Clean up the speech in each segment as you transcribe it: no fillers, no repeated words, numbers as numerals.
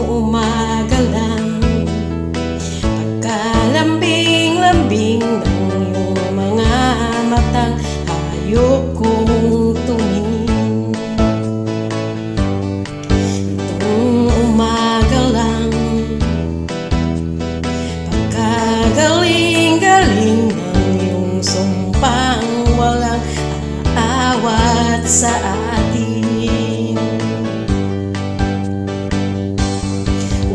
Umaga lang, pagkalambing-lambing ng iyong mga matang, hayop kong tumingin. Itong umaga lang, pagkagaling-galing ng iyong sumpang walang aawat sa atin.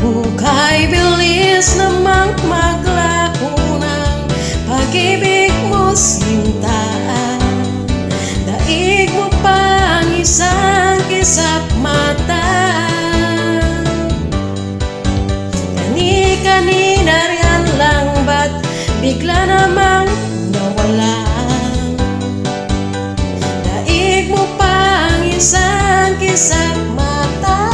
Hukay bilis namang maglaho ng pag-ibig mo, sinta. Daig mo pa ang isang kisap mata. Kani-kanina riyan lang, ba't bigla namang nawala? Daig mo pa ang isang kisap mata.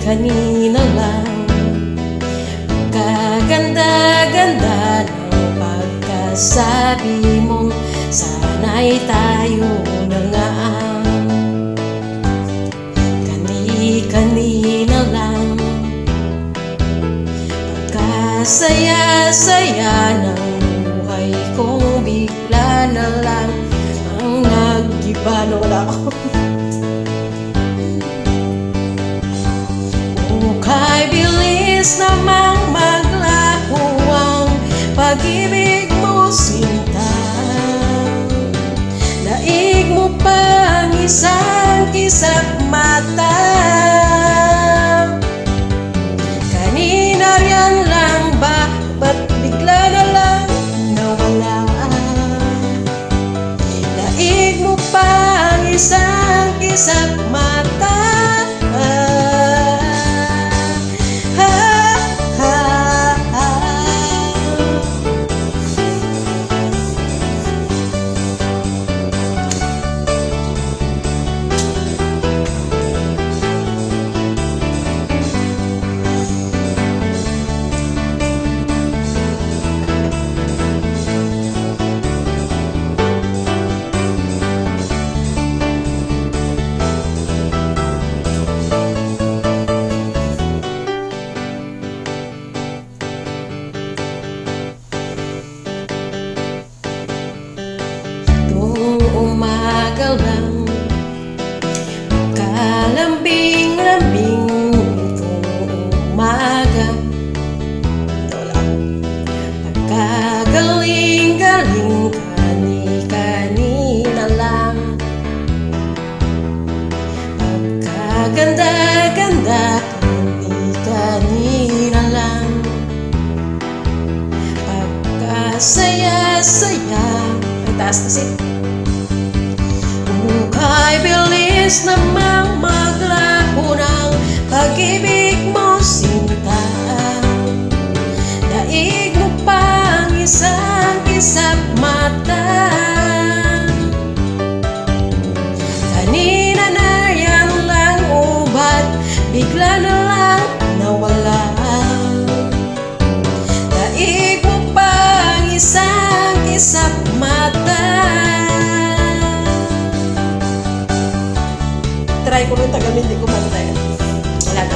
Kanina lang, kaganda-ganda ng pagkasabi mong sana'y tayo na nga. Kanina lang, pagkasaya-saya ng buhay kong bigla na lang ang nag-iba. Wala ako. Hukay bilis namang maglaho ang pag-ibig mo, sinta. Daig mo pa ang isang kisap mata. Kanina riyan lang ba, ba't bigla na lang nawala? Daig mo pa ang isang kisap mata. Umaga lang, kalambing-lambing itong umaga. Pagkagaling-galing, kani-kanina lang. Pagkaganda-ganda, kani-kanina lang. Pagkasaya-saya, ay taas kasi. Hukay bilis namang maglaho ng pag-ibig mo, sinta. Daig mo pa ang isang kisap mata. Kanina na yan lang, ba't bigla na lang nawala? Daig mo pa ang isang kisap mata. Try ko rin tagal, hindi ko matry. Wala na.